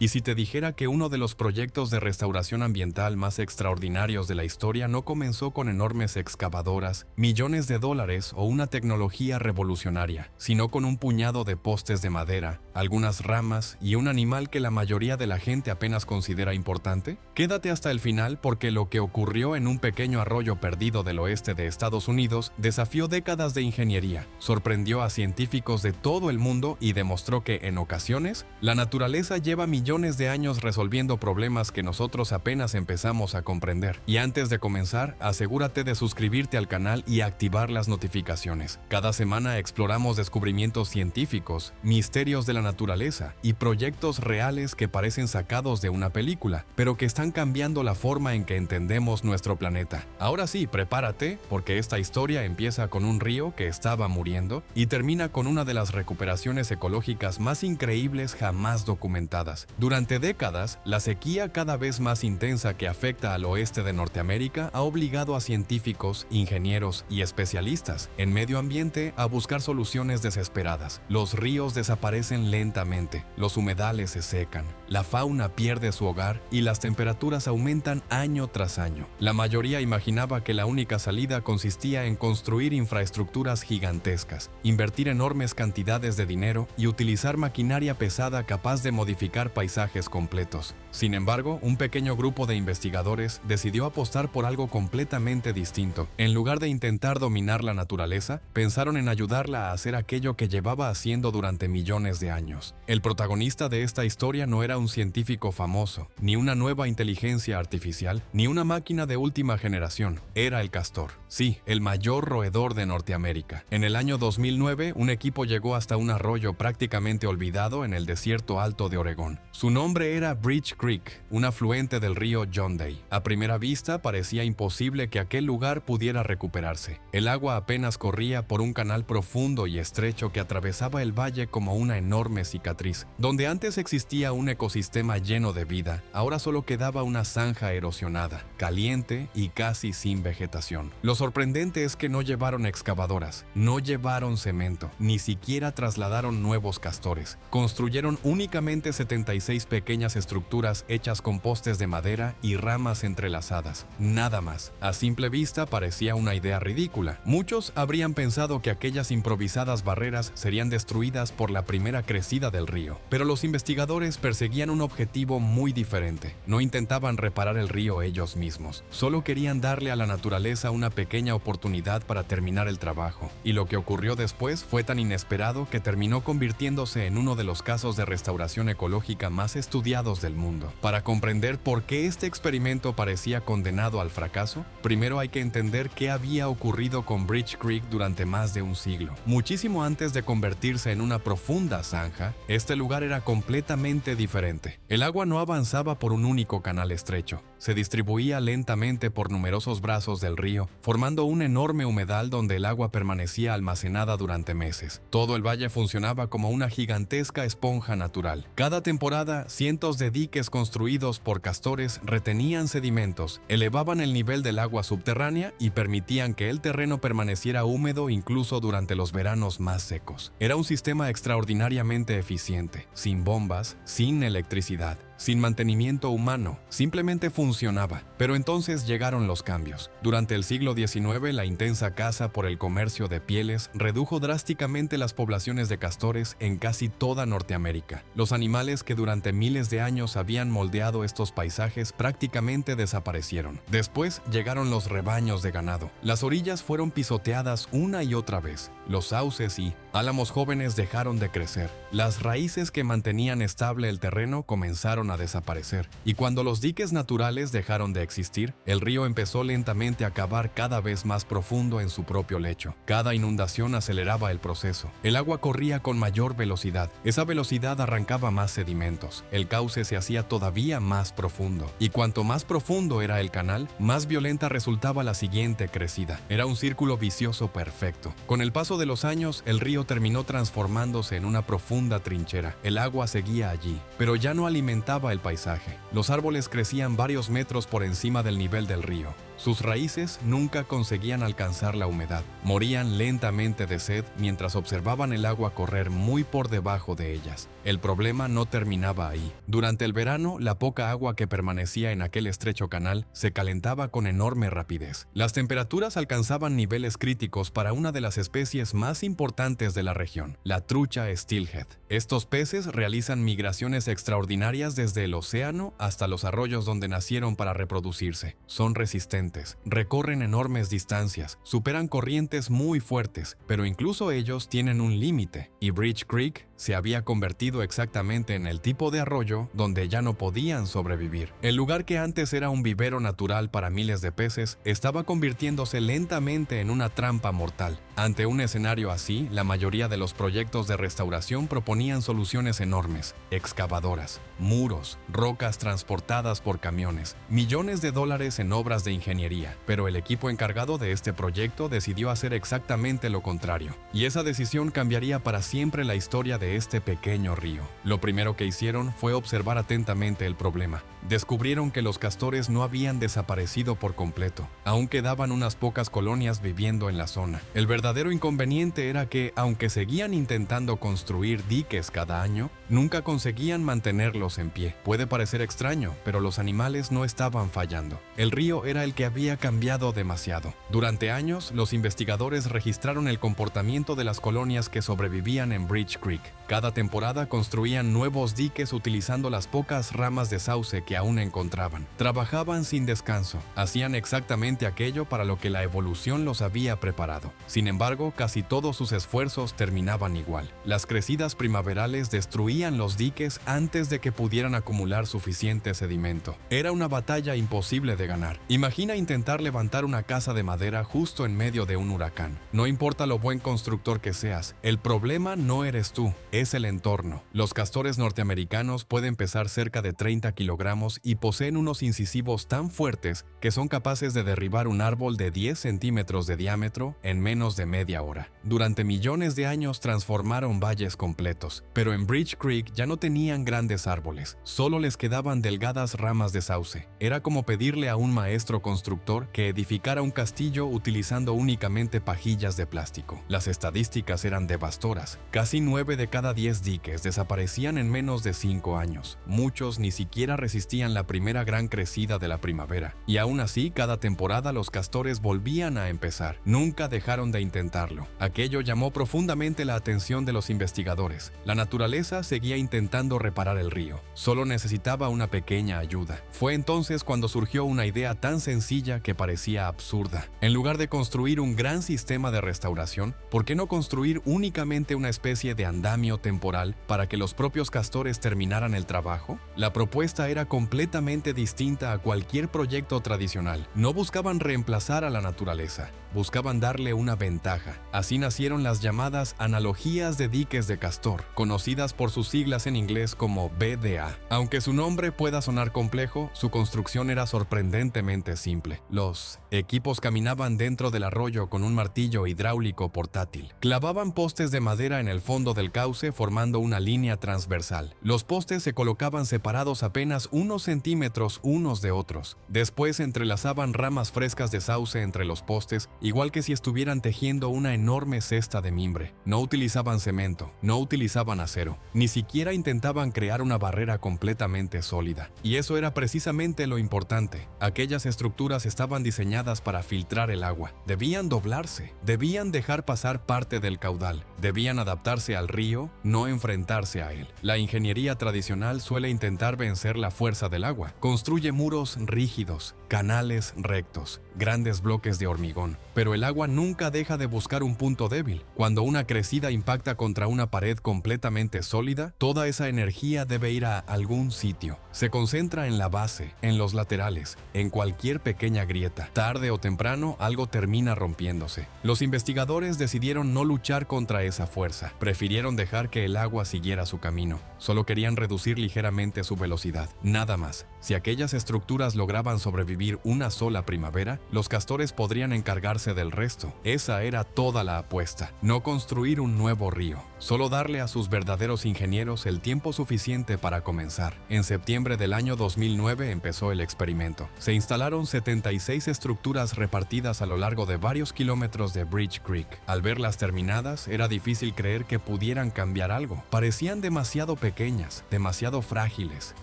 Y si te dijera que uno de los proyectos de restauración ambiental más extraordinarios de la historia no comenzó con enormes excavadoras, millones de dólares o una tecnología revolucionaria, sino con un puñado de postes de madera, algunas ramas y un animal que la mayoría de la gente apenas considera importante? Quédate hasta el final porque lo que ocurrió en un pequeño arroyo perdido del oeste de Estados Unidos desafió décadas de ingeniería, sorprendió a científicos de todo el mundo y demostró que, en ocasiones, la naturaleza lleva millones de años resolviendo problemas que nosotros apenas empezamos a comprender. Y antes de comenzar, asegúrate de suscribirte al canal y activar las notificaciones. Cada semana exploramos descubrimientos científicos, misterios de la naturaleza y proyectos reales que parecen sacados de una película, pero que están cambiando la forma en que entendemos nuestro planeta. Ahora sí, prepárate, porque esta historia empieza con un río que estaba muriendo y termina con una de las recuperaciones ecológicas más increíbles jamás documentadas. Durante décadas, la sequía cada vez más intensa que afecta al oeste de Norteamérica ha obligado a científicos, ingenieros y especialistas en medio ambiente a buscar soluciones desesperadas. Los ríos desaparecen lentamente, los humedales se secan, la fauna pierde su hogar y las temperaturas aumentan año tras año. La mayoría imaginaba que la única salida consistía en construir infraestructuras gigantescas, invertir enormes cantidades de dinero y utilizar maquinaria pesada capaz de modificar paisajes completos. Sin embargo, un pequeño grupo de investigadores decidió apostar por algo completamente distinto. En lugar de intentar dominar la naturaleza, pensaron en ayudarla a hacer aquello que llevaba haciendo durante millones de años. El protagonista de esta historia no era un científico famoso, ni una nueva inteligencia artificial, ni una máquina de última generación. Era el castor. Sí, el mayor roedor de Norteamérica. En el año 2009, un equipo llegó hasta un arroyo prácticamente olvidado en el desierto alto de Oregón. Su nombre era Bridge Creek, un afluente del río John Day. A primera vista parecía imposible que aquel lugar pudiera recuperarse. El agua apenas corría por un canal profundo y estrecho que atravesaba el valle como una enorme cicatriz. Donde antes existía un ecosistema lleno de vida, ahora solo quedaba una zanja erosionada, caliente y casi sin vegetación. Lo sorprendente es que no llevaron excavadoras, no llevaron cemento, ni siquiera trasladaron nuevos castores. Construyeron únicamente 76 pequeñas estructuras hechas con postes de madera y ramas entrelazadas. Nada más. A simple vista parecía una idea ridícula. Muchos habrían pensado que aquellas improvisadas barreras serían destruidas por la primera crecida del río. Pero los investigadores perseguían un objetivo muy diferente. No intentaban reparar el río ellos mismos. Solo querían darle a la naturaleza una pequeña oportunidad para terminar el trabajo. Y lo que ocurrió después fue tan inesperado que terminó convirtiéndose en uno de los casos de restauración ecológica más estudiados del mundo. Para comprender por qué este experimento parecía condenado al fracaso, primero hay que entender qué había ocurrido con Bridge Creek durante más de un siglo. Muchísimo antes de convertirse en una profunda zanja, este lugar era completamente diferente. El agua no avanzaba por un único canal estrecho. Se distribuía lentamente por numerosos brazos del río, formando un enorme humedal donde el agua permanecía almacenada durante meses. Todo el valle funcionaba como una gigantesca esponja natural. Cada temporada, cientos de diques construidos por castores retenían sedimentos, elevaban el nivel del agua subterránea y permitían que el terreno permaneciera húmedo incluso durante los veranos más secos. Era un sistema extraordinariamente eficiente, sin bombas, sin electricidad, sin mantenimiento humano, simplemente funcionaba. Pero entonces llegaron los cambios. Durante el siglo XIX, la intensa caza por el comercio de pieles redujo drásticamente las poblaciones de castores en casi toda Norteamérica. Los animales que durante miles de años habían moldeado estos paisajes prácticamente desaparecieron. Después llegaron los rebaños de ganado. Las orillas fueron pisoteadas una y otra vez. Los sauces y álamos jóvenes dejaron de crecer. Las raíces que mantenían estable el terreno comenzaron a desaparecer. Y cuando los diques naturales dejaron de existir, el río empezó lentamente a cavar cada vez más profundo en su propio lecho. Cada inundación aceleraba el proceso. El agua corría con mayor velocidad. Esa velocidad arrancaba más sedimentos. El cauce se hacía todavía más profundo. Y cuanto más profundo era el canal, más violenta resultaba la siguiente crecida. Era un círculo vicioso perfecto. Con el paso de los años, el río terminó transformándose en una profunda trinchera. El agua seguía allí, pero ya no alimentaba el paisaje. Los árboles crecían varios metros por encima del nivel del río. Sus raíces nunca conseguían alcanzar la humedad. Morían lentamente de sed mientras observaban el agua correr muy por debajo de ellas. El problema no terminaba ahí. Durante el verano, la poca agua que permanecía en aquel estrecho canal se calentaba con enorme rapidez. Las temperaturas alcanzaban niveles críticos para una de las especies más importantes de la región, la trucha steelhead. Estos peces realizan migraciones extraordinarias desde el océano hasta los arroyos donde nacieron para reproducirse. Son resistentes, recorren enormes distancias, superan corrientes muy fuertes, pero incluso ellos tienen un límite, y Bridge Creek se había convertido exactamente en el tipo de arroyo donde ya no podían sobrevivir. El lugar que antes era un vivero natural para miles de peces estaba convirtiéndose lentamente en una trampa mortal. Ante un escenario así, la mayoría de los proyectos de restauración proponían soluciones enormes: excavadoras, muros, rocas transportadas por camiones, millones de dólares en obras de ingeniería. Pero el equipo encargado de este proyecto decidió hacer exactamente lo contrario, y esa decisión cambiaría para siempre la historia de este pequeño río. Lo primero que hicieron fue observar atentamente el problema. Descubrieron que los castores no habían desaparecido por completo. Aún quedaban unas pocas colonias viviendo en la zona. El verdadero inconveniente era que, aunque seguían intentando construir diques cada año, nunca conseguían mantenerlos en pie. Puede parecer extraño, pero los animales no estaban fallando. El río era el que había cambiado demasiado. Durante años, los investigadores registraron el comportamiento de las colonias que sobrevivían en Bridge Creek. Cada temporada construían nuevos diques utilizando las pocas ramas de sauce que aún encontraban. Trabajaban sin descanso, hacían exactamente aquello para lo que la evolución los había preparado. Sin embargo, casi todos sus esfuerzos terminaban igual. Las crecidas primaverales destruían los diques antes de que pudieran acumular suficiente sedimento. Era una batalla imposible de ganar. Imagina intentar levantar una casa de madera justo en medio de un huracán. No importa lo buen constructor que seas, el problema no eres tú, es el entorno. Los castores norteamericanos pueden pesar cerca de 30 kilogramos y poseen unos incisivos tan fuertes que son capaces de derribar un árbol de 10 centímetros de diámetro en menos de media hora. Durante millones de años transformaron valles completos, pero en Bridge Creek ya no tenían grandes árboles, solo les quedaban delgadas ramas de sauce. Era como pedirle a un maestro constructor que edificara un castillo utilizando únicamente pajillas de plástico. Las estadísticas eran devastadoras. Casi 9 de cada 10 diques desaparecían en menos de 5 años. Muchos ni siquiera resistían la primera gran crecida de la primavera. Y aún así, cada temporada los castores volvían a empezar. Nunca dejaron de intentarlo. Aquello llamó profundamente la atención de los investigadores. La naturaleza seguía intentando reparar el río. Solo necesitaba una pequeña ayuda. Fue entonces cuando surgió una idea tan sencilla que parecía absurda. En lugar de construir un gran sistema de restauración, ¿por qué no construir únicamente una especie de andamio temporal para que los propios castores terminaran el trabajo? La propuesta era completamente distinta a cualquier proyecto tradicional. No buscaban reemplazar a la naturaleza, buscaban darle una ventaja. Así nacieron las llamadas analogías de diques de castor, conocidas por sus siglas en inglés como BDA. Aunque su nombre pueda sonar complejo, su construcción era sorprendentemente simple. Los equipos caminaban dentro del arroyo con un martillo hidráulico portátil. Clavaban postes de madera en el fondo del cauce formando una línea transversal. Los postes se colocaban separados apenas unos centímetros unos de otros. Después entrelazaban ramas frescas de sauce entre los postes, igual que si estuvieran tejiendo una enorme cesta de mimbre. No utilizaban cemento, no utilizaban acero, ni siquiera intentaban crear una barrera completamente sólida. Y eso era precisamente lo importante. Aquellas estructuras estaban diseñadas para filtrar el agua. Debían doblarse, debían dejar pasar parte del caudal, debían adaptarse al río, no enfrentarse a él. La ingeniería tradicional suele intentar vencer la fuerza del agua. Construye muros rígidos, canales rectos, grandes bloques de hormigón. Pero el agua nunca deja de buscar un punto débil. Cuando una crecida impacta contra una pared completamente sólida, toda esa energía debe ir a algún sitio. Se concentra en la base, en los laterales, en cualquier pequeña grieta. Tarde o temprano, algo termina rompiéndose. Los investigadores decidieron no luchar contra esa fuerza. Prefirieron dejar que el agua siguiera su camino. Solo querían reducir ligeramente su velocidad. Nada más. Si aquellas estructuras lograban sobrevivir una sola primavera, los castores podrían encargarse diferenciarse del resto. Esa era toda la apuesta, no construir un nuevo río, solo darle a sus verdaderos ingenieros el tiempo suficiente para comenzar. En septiembre del año 2009 empezó el experimento. Se instalaron 76 estructuras repartidas a lo largo de varios kilómetros de Bridge Creek. Al verlas terminadas, era difícil creer que pudieran cambiar algo. Parecían demasiado pequeñas, demasiado frágiles,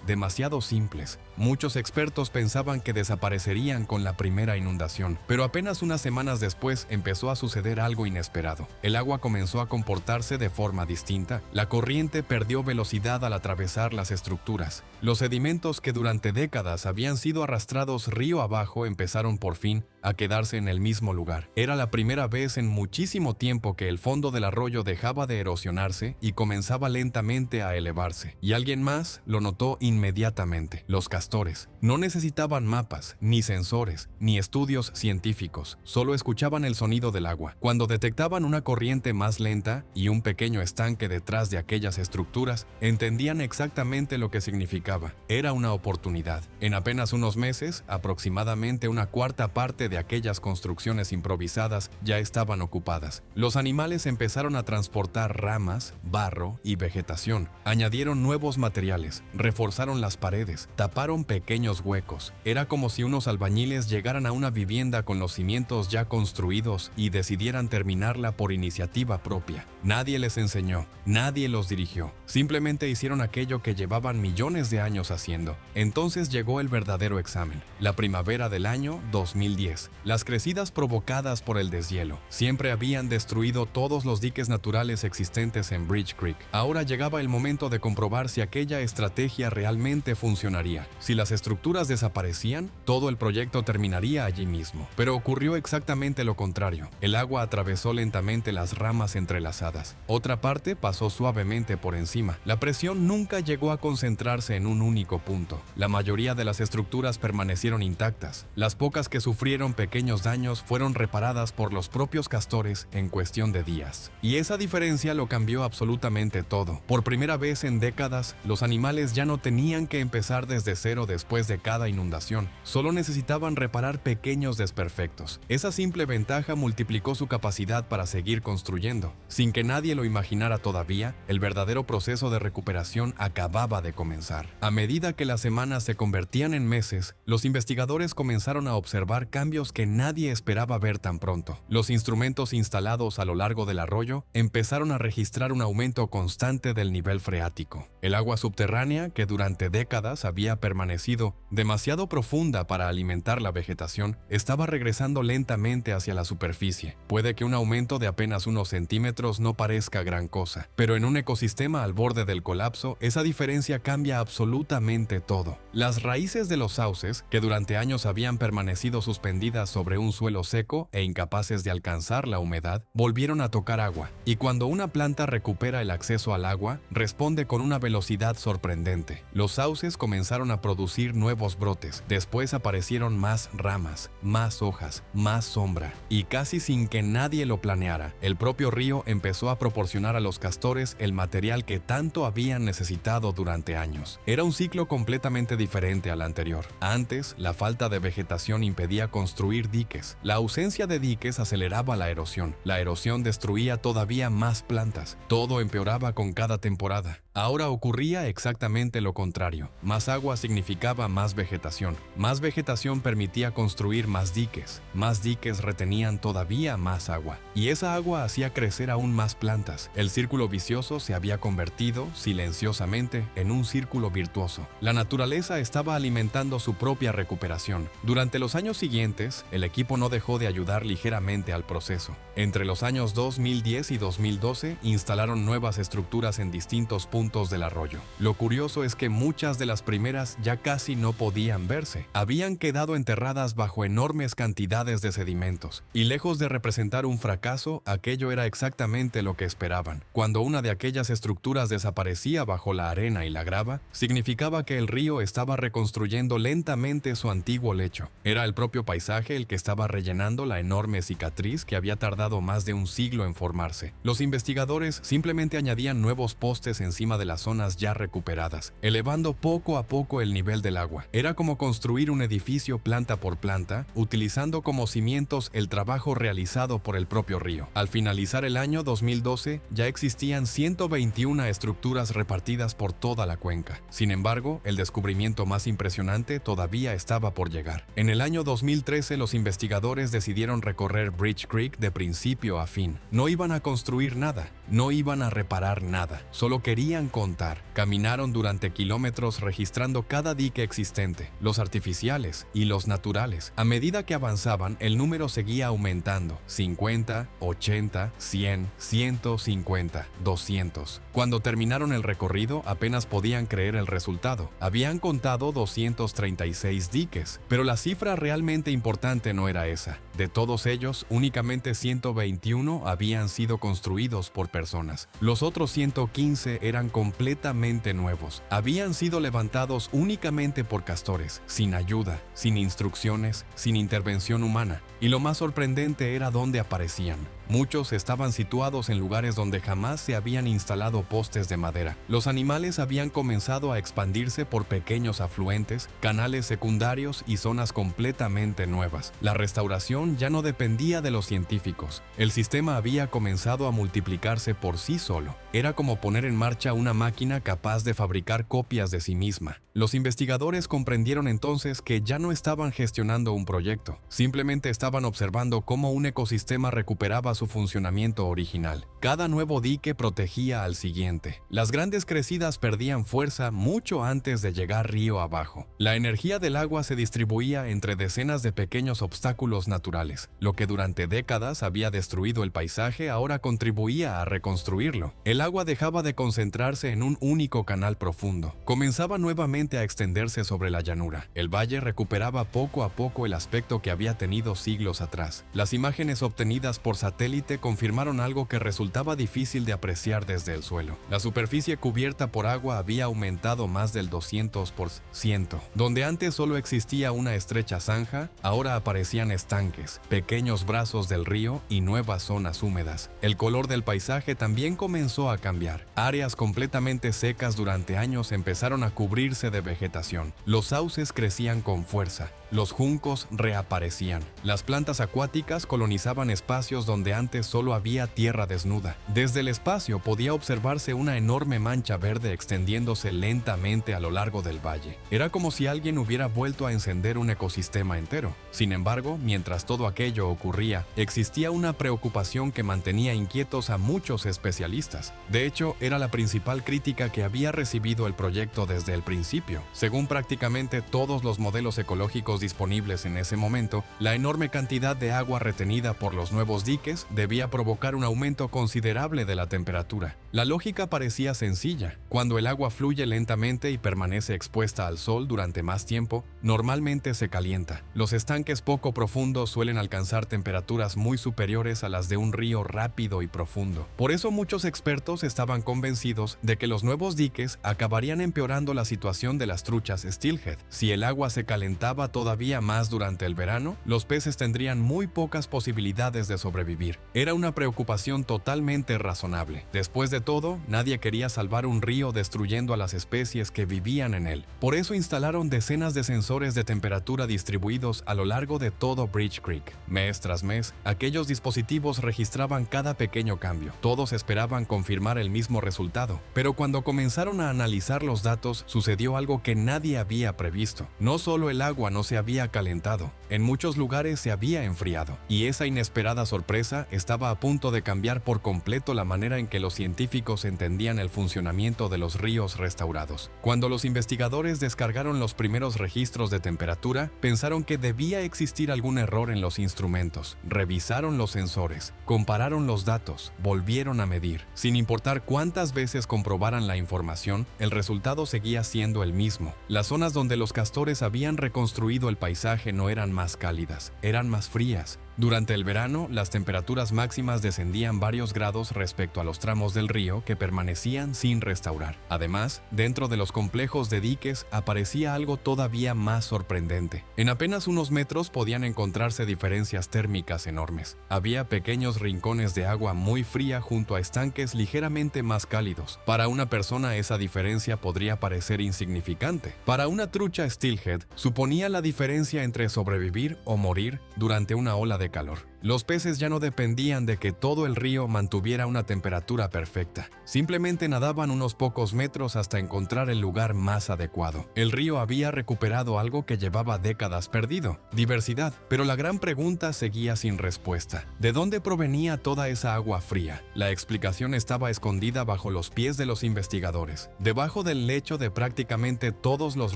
demasiado simples. Muchos expertos pensaban que desaparecerían con la primera inundación, pero apenas unas semanas después empezó a suceder algo inesperado. El agua comenzó a comportarse de forma distinta. La corriente perdió velocidad al atravesar las estructuras. Los sedimentos que durante décadas habían sido arrastrados río abajo empezaron por fin a quedarse en el mismo lugar. Era la primera vez en muchísimo tiempo que el fondo del arroyo dejaba de erosionarse y comenzaba lentamente a elevarse. Y alguien más lo notó inmediatamente: los castores. No necesitaban mapas, ni sensores, ni estudios científicos. Solo escuchaban el sonido del agua. Cuando detectaban una corriente más lenta y un pequeño estanque detrás de aquellas estructuras, entendían exactamente lo que significaba. Era una oportunidad. En apenas unos meses, aproximadamente una cuarta parte de aquellas construcciones improvisadas ya estaban ocupadas. Los animales empezaron a transportar ramas, barro y vegetación. Añadieron nuevos materiales, reforzaron las paredes, taparon pequeños huecos. Era como si unos albañiles llegaran a una vivienda con los cimientos ya construidos y decidieran terminarla por iniciativa propia. Nadie les enseñó, nadie los dirigió. Simplemente hicieron aquello que llevaban millones de años haciendo. Entonces llegó el verdadero examen. La primavera del año 2010. Las crecidas provocadas por el deshielo siempre habían destruido todos los diques naturales existentes en Bridge Creek. Ahora llegaba el momento de comprobar si aquella estrategia realmente funcionaría. Si las estructuras desaparecían, todo el proyecto terminaría allí mismo. Pero ocurrió exactamente lo contrario. El agua atravesó lentamente las ramas entrelazadas. Otra parte pasó suavemente por encima. La presión nunca llegó a concentrarse en un único punto. La mayoría de las estructuras permanecieron intactas. Las pocas que sufrieron pequeños daños fueron reparadas por los propios castores en cuestión de días. Y esa diferencia lo cambió absolutamente todo. Por primera vez en décadas, los animales ya no tenían que empezar desde cero después de cada inundación. Solo necesitaban reparar pequeños desperfectos. Esa simple ventaja multiplicó su capacidad para seguir construyendo. Sin que nadie lo imaginara todavía, el verdadero proceso de recuperación acababa de comenzar. A medida que las semanas se convertían en meses, los investigadores comenzaron a observar cambios que nadie esperaba ver tan pronto. Los instrumentos instalados a lo largo del arroyo empezaron a registrar un aumento constante del nivel freático. El agua subterránea, que durante décadas había permanecido demasiado profunda para alimentar la vegetación, estaba regresando lentamente hacia la superficie. Puede que un aumento de apenas unos centímetros no parezca gran cosa, pero en un ecosistema al borde del colapso, esa diferencia cambia absolutamente todo. Las raíces de los sauces, que durante años habían permanecido suspendidas sobre un suelo seco e incapaces de alcanzar la humedad, volvieron a tocar agua, y cuando una planta recupera el acceso al agua, responde con una velocidad sorprendente. Los sauces comenzaron a producir nuevos brotes, después aparecieron más ramas, más hojas, más sombra, y casi sin que nadie lo planeara, el propio río empezó a proporcionar a los castores el material que tanto habían necesitado durante años. Era un ciclo completamente diferente al anterior. Antes, la falta de vegetación impedía construir diques. La ausencia de diques aceleraba la erosión. La erosión destruía todavía más plantas. Todo empeoraba con cada temporada. Ahora ocurría exactamente lo contrario. Más agua significaba más vegetación. Más vegetación permitía construir más diques. Más diques retenían todavía más agua. Y esa agua hacía crecer aún más plantas. El círculo vicioso se había convertido, silenciosamente, en un círculo virtuoso. La naturaleza estaba alimentando su propia recuperación. Durante los años siguientes, el equipo no dejó de ayudar ligeramente al proceso. Entre los años 2010 y 2012, instalaron nuevas estructuras en distintos puntos del arroyo. Lo curioso es que muchas de las primeras ya casi no podían verse. Habían quedado enterradas bajo enormes cantidades de sedimentos, y lejos de representar un fracaso, aquello era exactamente lo que esperaban. Cuando una de aquellas estructuras desaparecía bajo la arena y la grava, significaba que el río estaba reconstruyendo lentamente su antiguo lecho. Era el propio paisaje el que estaba rellenando la enorme cicatriz que había tardado más de un siglo en formarse. Los investigadores simplemente añadían nuevos postes encima encima de las zonas ya recuperadas, elevando poco a poco el nivel del agua. Era como construir un edificio planta por planta, utilizando como cimientos el trabajo realizado por el propio río. Al finalizar el año 2012, ya existían 121 estructuras repartidas por toda la cuenca. Sin embargo, el descubrimiento más impresionante todavía estaba por llegar. En el año 2013, los investigadores decidieron recorrer Bridge Creek de principio a fin. No iban a construir nada, no iban a reparar nada, solo querían contar. Caminaron durante kilómetros registrando cada dique existente, los artificiales y los naturales. A medida que avanzaban, el número seguía aumentando: 50, 80, 100, 150, 200. Cuando terminaron el recorrido, apenas podían creer el resultado. Habían contado 236 diques, pero la cifra realmente importante no era esa. De todos ellos, únicamente 121 habían sido construidos por personas. Los otros 115 eran completamente nuevos. Habían sido levantados únicamente por castores, sin ayuda, sin instrucciones, sin intervención humana. Y lo más sorprendente era dónde aparecían. Muchos estaban situados en lugares donde jamás se habían instalado postes de madera. Los animales habían comenzado a expandirse por pequeños afluentes, canales secundarios y zonas completamente nuevas. La restauración ya no dependía de los científicos. El sistema había comenzado a multiplicarse por sí solo. Era como poner en marcha una máquina capaz de fabricar copias de sí misma. Los investigadores comprendieron entonces que ya no estaban gestionando un proyecto, simplemente estaban observando cómo un ecosistema recuperaba su funcionamiento original. Cada nuevo dique protegía al siguiente. Las grandes crecidas perdían fuerza mucho antes de llegar río abajo. La energía del agua se distribuía entre decenas de pequeños obstáculos naturales. Lo que durante décadas había destruido el paisaje ahora contribuía a reconstruirlo. El agua dejaba de concentrarse en un único canal profundo. Comenzaba nuevamente a extenderse sobre la llanura. El valle recuperaba poco a poco el aspecto que había tenido siglos atrás. Las imágenes obtenidas por satélite confirmaron algo que resultaba difícil de apreciar desde el suelo. La superficie cubierta por agua había aumentado más del 200%. Donde antes solo existía una estrecha zanja, ahora aparecían estanques, pequeños brazos del río y nuevas zonas húmedas. El color del paisaje también comenzó a cambiar. Áreas completamente secas durante años empezaron a cubrirse de vegetación. Los sauces crecían con fuerza. Los juncos reaparecían. Las plantas acuáticas colonizaban espacios donde antes solo había tierra desnuda. Desde el espacio podía observarse una enorme mancha verde extendiéndose lentamente a lo largo del valle. Era como si alguien hubiera vuelto a encender un ecosistema entero. Sin embargo, mientras todo aquello ocurría, existía una preocupación que mantenía inquietos a muchos especialistas. De hecho, era la principal crítica que había recibido el proyecto desde el principio. Según prácticamente todos los modelos ecológicos disponibles en ese momento, la enorme cantidad de agua retenida por los nuevos diques debía provocar un aumento considerable de la temperatura. La lógica parecía sencilla. Cuando el agua fluye lentamente y permanece expuesta al sol durante más tiempo, normalmente se calienta. Los estanques poco profundos suelen alcanzar temperaturas muy superiores a las de un río rápido y profundo. Por eso muchos expertos estaban convencidos de que los nuevos diques acabarían empeorando la situación de las truchas steelhead. Si el agua se calentaba todavía más durante el verano, los peces tendrían muy pocas posibilidades de sobrevivir. Era una preocupación totalmente razonable. Después de todo, nadie quería salvar un río destruyendo a las especies que vivían en él. Por eso instalaron decenas de sensores de temperatura distribuidos a lo largo de todo Bridge Creek. Mes tras mes, aquellos dispositivos registraban cada pequeño cambio. Todos esperaban confirmar el mismo resultado, pero cuando comenzaron a analizar los datos, sucedió algo que nadie había previsto. No solo el agua no se había calentado, en muchos lugares se había enfriado, y esa inesperada sorpresa estaba a punto de cambiar por completo la manera en que los científicos entendían el funcionamiento de los ríos restaurados. Cuando los investigadores descargaron los primeros registros de temperatura, pensaron que debía existir algún error en los instrumentos. Revisaron los sensores, compararon los datos, volvieron a medir. Sin importar cuántas veces comprobaran la información, el resultado seguía siendo el mismo. Las zonas donde los castores habían reconstruido el paisaje no eran más cálidas, eran más frías. Durante el verano, las temperaturas máximas descendían varios grados respecto a los tramos del río que permanecían sin restaurar. Además, dentro de los complejos de diques aparecía algo todavía más sorprendente. En apenas unos metros podían encontrarse diferencias térmicas enormes. Había pequeños rincones de agua muy fría junto a estanques ligeramente más cálidos. Para una persona esa diferencia podría parecer insignificante. Para una trucha steelhead, suponía la diferencia entre sobrevivir o morir durante una ola de calor. Los peces ya no dependían de que todo el río mantuviera una temperatura perfecta. Simplemente nadaban unos pocos metros hasta encontrar el lugar más adecuado. El río había recuperado algo que llevaba décadas perdido: diversidad. Pero la gran pregunta seguía sin respuesta. ¿De dónde provenía toda esa agua fría? La explicación estaba escondida bajo los pies de los investigadores. Debajo del lecho de prácticamente todos los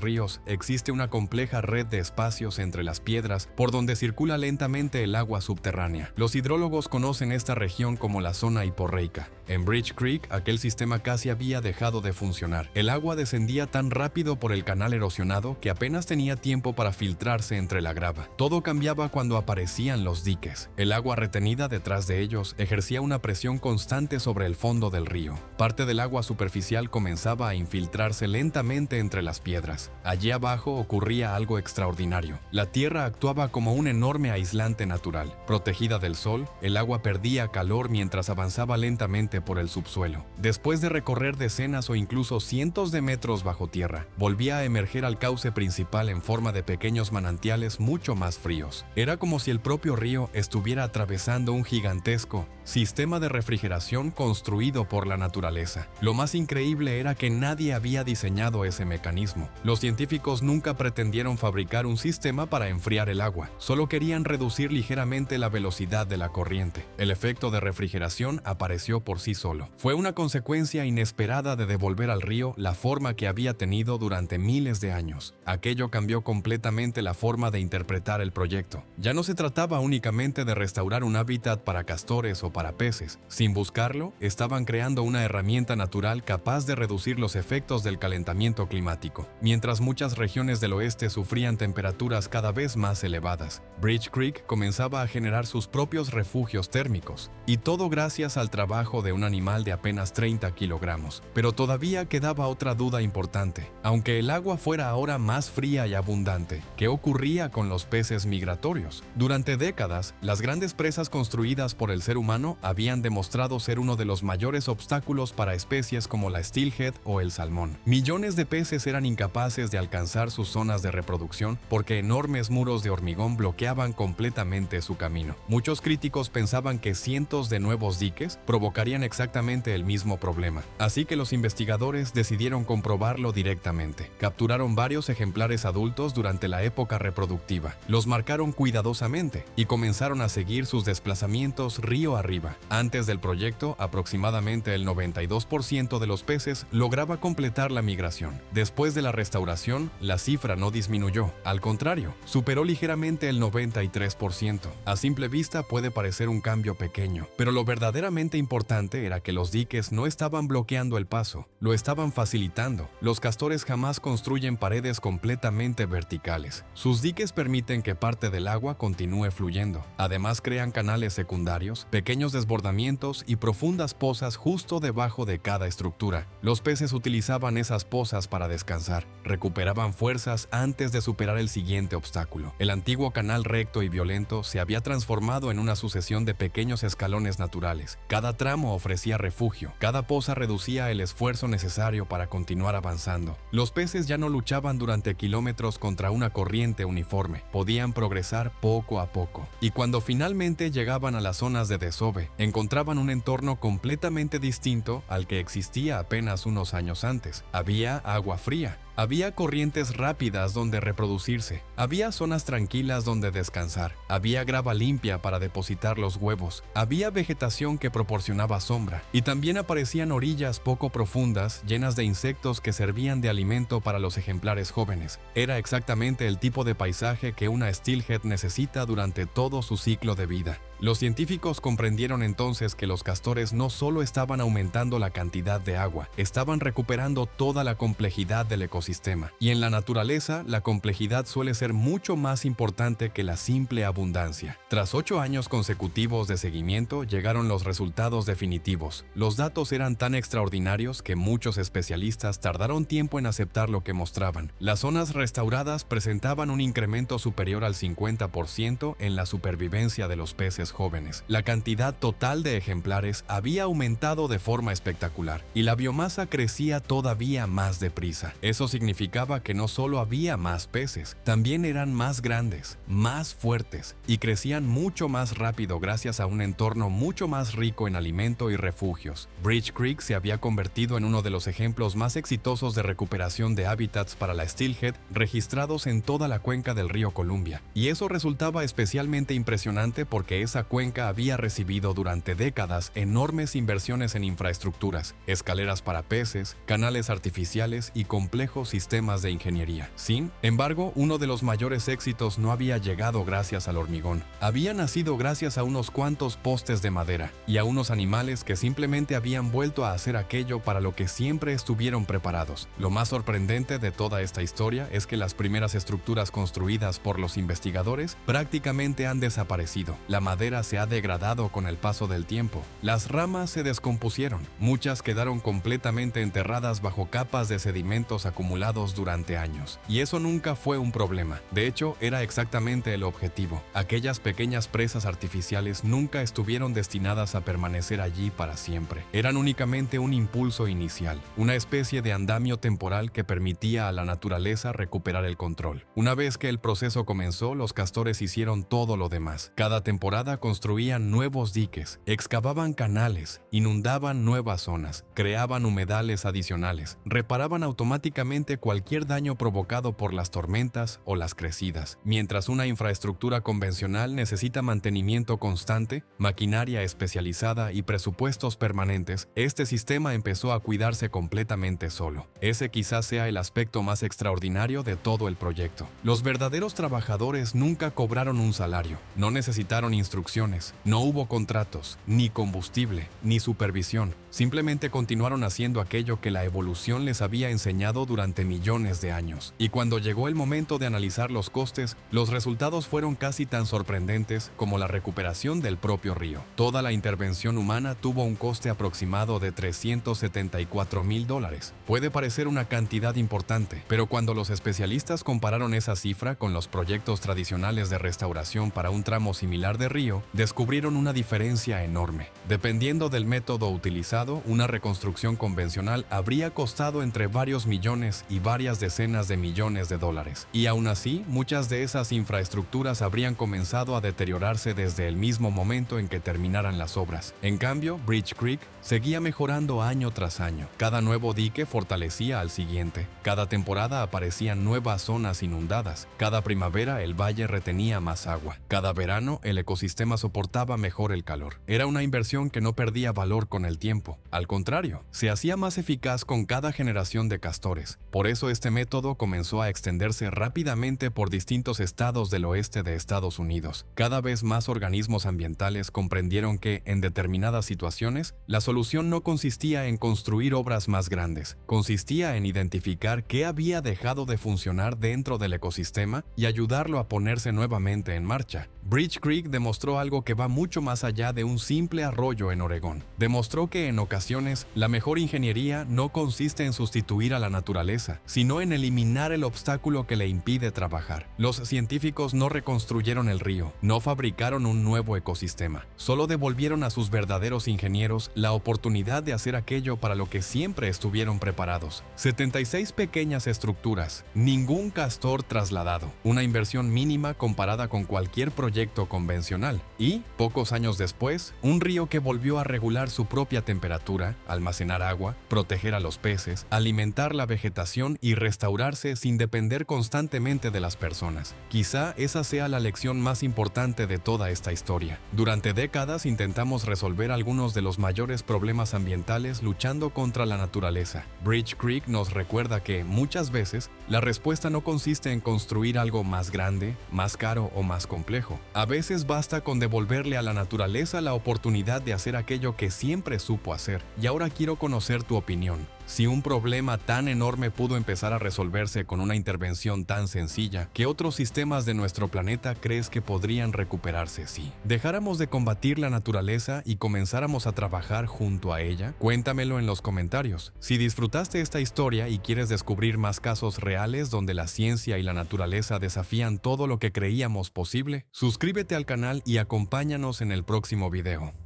ríos existe una compleja red de espacios entre las piedras por donde circula lentamente el agua subterránea. Los hidrólogos conocen esta región como la zona hiporreica. En Bridge Creek, aquel sistema casi había dejado de funcionar. El agua descendía tan rápido por el canal erosionado que apenas tenía tiempo para filtrarse entre la grava. Todo cambiaba cuando aparecían los diques. El agua retenida detrás de ellos ejercía una presión constante sobre el fondo del río. Parte del agua superficial comenzaba a infiltrarse lentamente entre las piedras. Allí abajo ocurría algo extraordinario. La tierra actuaba como un enorme aislante natural. Protegida del sol, el agua perdía calor mientras avanzaba lentamente por el subsuelo. Después de recorrer decenas o incluso cientos de metros bajo tierra, volvía a emerger al cauce principal en forma de pequeños manantiales mucho más fríos. Era como si el propio río estuviera atravesando un gigantesco sistema de refrigeración construido por la naturaleza. Lo más increíble era que nadie había diseñado ese mecanismo. Los científicos nunca pretendieron fabricar un sistema para enfriar el agua, solo querían reducir ligeramente la velocidad de la corriente. El efecto de refrigeración apareció por sí solo. Fue una consecuencia inesperada de devolver al río la forma que había tenido durante miles de años. Aquello cambió completamente la forma de interpretar el proyecto. Ya no se trataba únicamente de restaurar un hábitat para castores o para peces. Sin buscarlo, estaban creando una herramienta natural capaz de reducir los efectos del calentamiento climático. Mientras muchas regiones del oeste sufrían temperaturas cada vez más elevadas, Bridge Creek comenzaba a generar sus propios refugios térmicos, y todo gracias al trabajo de un animal de apenas 30 kilogramos. Pero todavía quedaba otra duda importante. Aunque el agua fuera ahora más fría y abundante, ¿qué ocurría con los peces migratorios? Durante décadas, las grandes presas construidas por el ser humano habían demostrado ser uno de los mayores obstáculos para especies como la steelhead o el salmón. Millones de peces eran incapaces de alcanzar sus zonas de reproducción porque enormes muros de hormigón bloqueaban completamente su camino. Muchos críticos pensaban que cientos de nuevos diques provocarían exactamente el mismo problema. Así que los investigadores decidieron comprobarlo directamente. Capturaron varios ejemplares adultos durante la época reproductiva. Los marcaron cuidadosamente y comenzaron a seguir sus desplazamientos río arriba. Antes del proyecto, aproximadamente el 92% de los peces lograba completar la migración. Después de la restauración, la cifra no disminuyó. Al contrario, superó ligeramente el 93%. A simple vista puede parecer un cambio pequeño, pero lo verdaderamente importante era que los diques no estaban bloqueando el paso, lo estaban facilitando. Los castores jamás construyen paredes completamente verticales. Sus diques permiten que parte del agua continúe fluyendo. Además, crean canales secundarios, pequeños desbordamientos y profundas pozas justo debajo de cada estructura. Los peces utilizaban esas pozas para descansar, recuperaban fuerzas antes de superar el siguiente obstáculo. El antiguo canal recto y violento se había transformado en una sucesión de pequeños escalones naturales. Cada tramo ofrecía refugio, cada poza reducía el esfuerzo necesario para continuar avanzando. Los peces ya no luchaban durante kilómetros contra una corriente uniforme, podían progresar poco a poco. Y cuando finalmente llegaban a las zonas de desove, encontraban un entorno completamente distinto al que existía apenas unos años antes. Había agua fría, había corrientes rápidas donde reproducirse, había zonas tranquilas donde descansar, había grava limpia para depositar los huevos, había vegetación que proporcionaba sombra, y también aparecían orillas poco profundas llenas de insectos que servían de alimento para los ejemplares jóvenes. Era exactamente el tipo de paisaje que una steelhead necesita durante todo su ciclo de vida. Los científicos comprendieron entonces que los castores no solo estaban aumentando la cantidad de agua, estaban recuperando toda la complejidad del ecosistema. Y en la naturaleza, la complejidad suele ser mucho más importante que la simple abundancia. Tras 8 años consecutivos de seguimiento, llegaron los resultados definitivos. Los datos eran tan extraordinarios que muchos especialistas tardaron tiempo en aceptar lo que mostraban. Las zonas restauradas presentaban un incremento superior al 50% en la supervivencia de los peces jóvenes. La cantidad total de ejemplares había aumentado de forma espectacular y la biomasa crecía todavía más deprisa. Eso significaba que no solo había más peces, también eran más grandes, más fuertes y crecían mucho más rápido gracias a un entorno mucho más rico en alimento y refugios. Bridge Creek se había convertido en uno de los ejemplos más exitosos de recuperación de hábitats para la steelhead registrados en toda la cuenca del río Columbia. Y eso resultaba especialmente impresionante porque esa cuenca había recibido durante décadas enormes inversiones en infraestructuras, escaleras para peces, canales artificiales y complejos sistemas de ingeniería. Sin embargo, uno de los mayores éxitos no había llegado gracias al hormigón. Había nacido gracias a unos cuantos postes de madera y a unos animales que simplemente habían vuelto a hacer aquello para lo que siempre estuvieron preparados. Lo más sorprendente de toda esta historia es que las primeras estructuras construidas por los investigadores prácticamente han desaparecido. La madera se ha degradado con el paso del tiempo. Las ramas se descompusieron. Muchas quedaron completamente enterradas bajo capas de sedimentos acumulados durante años. Y eso nunca fue un problema. De hecho, era exactamente el objetivo. Aquellas pequeñas presas artificiales nunca estuvieron destinadas a permanecer allí para siempre. Eran únicamente un impulso inicial, una especie de andamio temporal que permitía a la naturaleza recuperar el control. Una vez que el proceso comenzó, los castores hicieron todo lo demás. Cada temporada construían nuevos diques, excavaban canales, inundaban nuevas zonas, creaban humedales adicionales, reparaban automáticamente cualquier daño provocado por las tormentas o las crecidas. Mientras una infraestructura convencional necesita mantenimiento constante, maquinaria especializada y presupuestos permanentes, este sistema empezó a cuidarse completamente solo. Ese quizás sea el aspecto más extraordinario de todo el proyecto. Los verdaderos trabajadores nunca cobraron un salario, no necesitaron instrucciones, no hubo contratos, ni combustible, ni supervisión. Simplemente continuaron haciendo aquello que la evolución les había enseñado durante millones de años. Y cuando llegó el momento de analizar los costes, los resultados fueron casi tan sorprendentes como la recuperación del propio río. Toda la intervención humana tuvo un coste aproximado de $374,000. Puede parecer una cantidad importante, pero cuando los especialistas compararon esa cifra con los proyectos tradicionales de restauración para un tramo similar de río, descubrieron una diferencia enorme. Dependiendo del método utilizado, una reconstrucción convencional habría costado entre varios millones y varias decenas de millones de dólares. Y aún así, muchas de esas infraestructuras habrían comenzado a deteriorarse desde el mismo momento en que terminaran las obras. En cambio, Bridge Creek seguía mejorando año tras año. Cada nuevo dique fortalecía al siguiente. Cada temporada aparecían nuevas zonas inundadas. Cada primavera el valle retenía más agua. Cada verano el ecosistema soportaba mejor el calor. Era una inversión que no perdía valor con el tiempo. Al contrario, se hacía más eficaz con cada generación de castores. Por eso este método comenzó a extenderse rápidamente por distintos estados del oeste de Estados Unidos. Cada vez más organismos ambientales comprendieron que, en determinadas situaciones, la solución no consistía en construir obras más grandes, consistía en identificar qué había dejado de funcionar dentro del ecosistema y ayudarlo a ponerse nuevamente en marcha. Bridge Creek demostró algo que va mucho más allá de un simple arroyo en Oregón. Demostró que en ocasiones la mejor ingeniería no consiste en sustituir a la naturaleza, sino en eliminar el obstáculo que le impide trabajar. Los científicos no reconstruyeron el río, no fabricaron un nuevo ecosistema, solo devolvieron a sus verdaderos ingenieros la oportunidad de hacer aquello para lo que siempre estuvieron preparados. 76 pequeñas estructuras, ningún castor trasladado, una inversión mínima comparada con cualquier proyecto convencional y, pocos años después, un río que volvió a regular su propia temperatura, almacenar agua, proteger a los peces, alimentar la vegetación y restaurarse sin depender constantemente de las personas. Quizá esa sea la lección más importante de toda esta historia. Durante décadas intentamos resolver algunos de los mayores problemas ambientales luchando contra la naturaleza. Bridge Creek nos recuerda que, muchas veces, La respuesta no consiste en construir algo más grande, más caro o más complejo. A veces basta con devolverle a la naturaleza la oportunidad de hacer aquello que siempre supo hacer. Y ahora quiero conocer tu opinión. Si un problema tan enorme pudo empezar a resolverse con una intervención tan sencilla, ¿qué otros sistemas de nuestro planeta crees que podrían recuperarse si dejáramos de combatir la naturaleza y comenzáramos a trabajar junto a ella? Cuéntamelo en los comentarios. Si disfrutaste esta historia y quieres descubrir más casos reales donde la ciencia y la naturaleza desafían todo lo que creíamos posible, suscríbete al canal y acompáñanos en el próximo video.